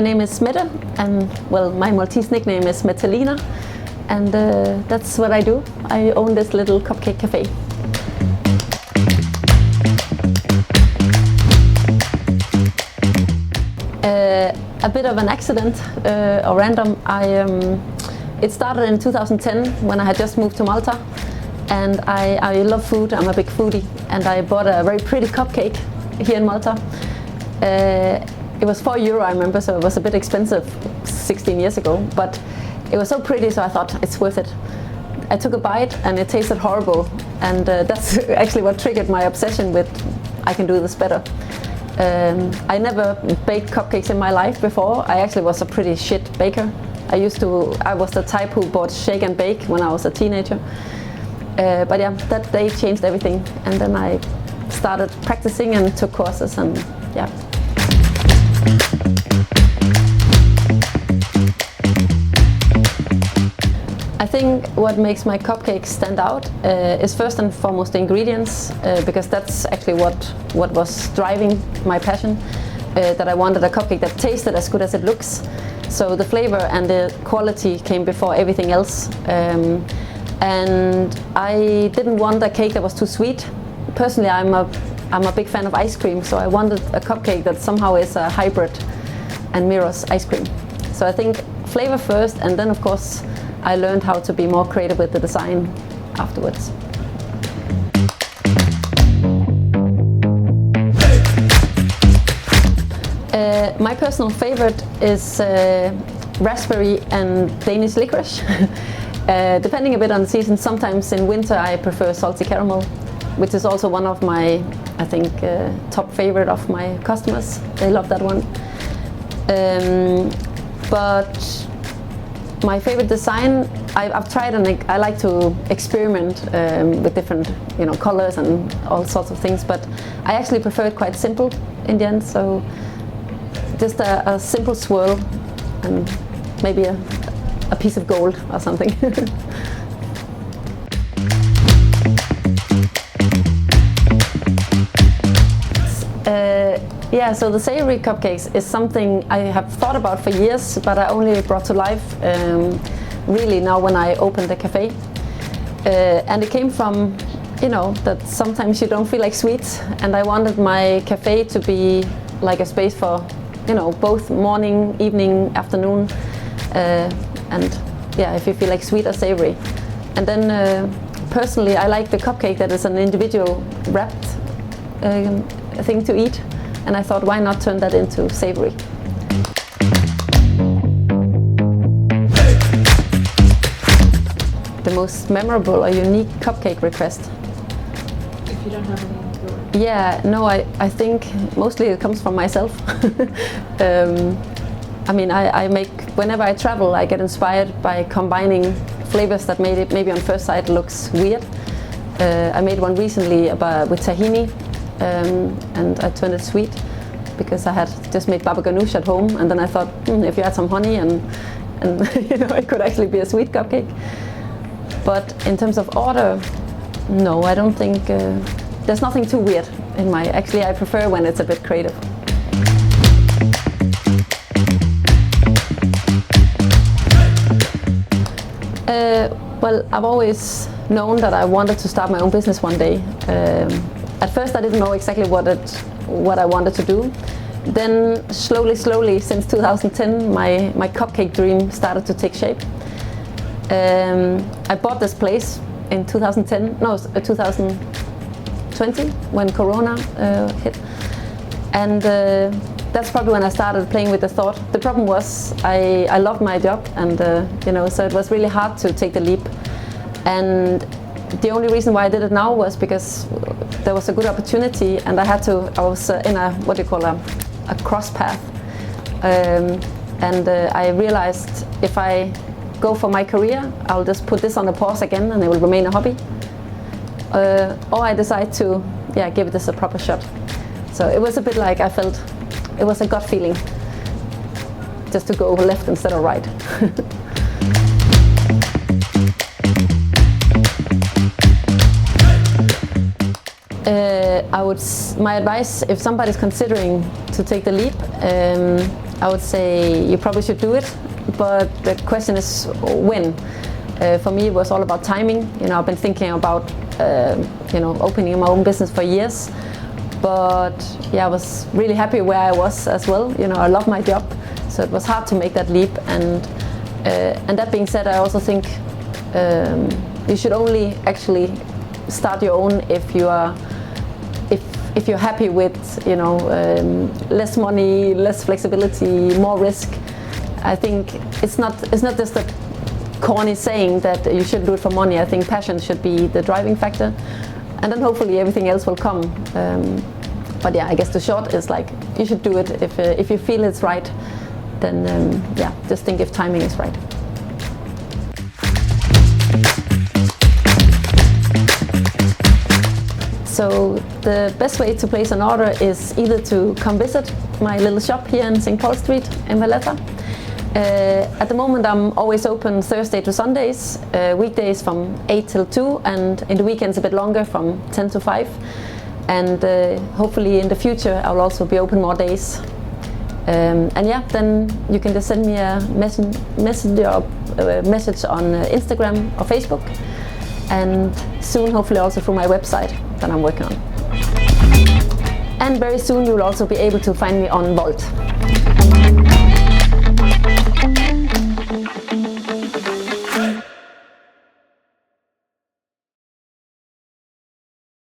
name is Mette, and well, my Maltese nickname is Mettelina, and that's what I do. I own this little cupcake cafe. A bit of an accident or random. It started in 2010 when I had just moved to Malta, and I love food. I'm a big foodie, and I bought a very pretty cupcake here in Malta. It was €4, I remember, so it was a bit expensive 16 years ago, but it was so pretty, so I thought it's worth it. I took a bite and it tasted horrible, and that's actually what triggered my obsession with I can do this better. I never baked cupcakes in my life before. I actually was a pretty shit baker. I was the type who bought shake and bake when I was a teenager. But yeah, that day changed everything, and then I started practicing and took courses, and yeah. I think what makes my cupcakes stand out is first and foremost the ingredients, because that's actually what was driving my passion, that I wanted a cupcake that tasted as good as it looks. So the flavor and the quality came before everything else. And I didn't want a cake that was too sweet. Personally, I'm a big fan of ice cream, so I wanted a cupcake that somehow is a hybrid and mirrors ice cream. So I think flavor first, and then of course I learned how to be more creative with the design afterwards. My personal favorite is raspberry and Danish licorice. Depending a bit on the season, sometimes in winter I prefer salty caramel, which is also one of my, I think, top favorite of my customers. They love that one. But my favorite design, I've tried, and I like to experiment with different, colors and all sorts of things. But I actually prefer it quite simple in the end. So just a simple swirl and maybe a piece of gold or something. Yeah, so the savory cupcakes is something I have thought about for years, but I only brought to life really now when I opened the cafe. And it came from, that sometimes you don't feel like sweets, and I wanted my cafe to be like a space for, both morning, evening, afternoon, and yeah, if you feel like sweet or savory. And then personally, I like the cupcake that is an individual wrapped thing to eat. And I thought, why not turn that into savory? The most memorable or unique cupcake request? If you don't have any. Yeah, no, I think mostly it comes from myself. I make, whenever I travel, I get inspired by combining flavors that made it maybe on first sight looks weird. I made one recently with tahini. And I turned it sweet because I had just made baba ganoush at home, and then I thought if you add some honey and it could actually be a sweet cupcake. But in terms of order, no, I don't think there's nothing too weird in my. Actually, I prefer when it's a bit creative. Well, I've always known that I wanted to start my own business one day. At first I didn't know exactly what I wanted to do. Then slowly, since 2010, my cupcake dream started to take shape. I bought this place in 2020 when Corona hit. And that's probably when I started playing with the thought. The problem was I loved my job, and so it was really hard to take the leap. And the only reason why I did it now was because there was a good opportunity, and I was in a cross path, and I realized if I go for my career, I'll just put this on a pause again and it will remain a hobby, or I decide to give this a proper shot. So it was a bit like I felt it was a gut feeling just to go left instead of right. My advice, if somebody's considering to take the leap, I would say you probably should do it, but the question is when. For me, it was all about timing. You know, I've been thinking about opening my own business for years, but yeah, I was really happy where I was as well. You know, I love my job, so it was hard to make that leap. And that being said, I also think you should only actually start your own if you are if you're happy with less money, less flexibility, more risk. I think it's not just a corny saying that you should do it for money. I think passion should be the driving factor, and then hopefully everything else will come. But yeah, I guess the short is like you should do it if you feel it's right. Then just think if timing is right. So the best way to place an order is either to come visit my little shop here in St. Paul Street in Valletta. At the moment I'm always open Thursday to Sundays, weekdays from 8 till 2, and in the weekends a bit longer from 10 to 5. And hopefully in the future I'll also be open more days. And yeah, then you can just send me a message on Instagram or Facebook, and soon hopefully also through my website that I'm working on. And very soon you will also be able to find me on Volt.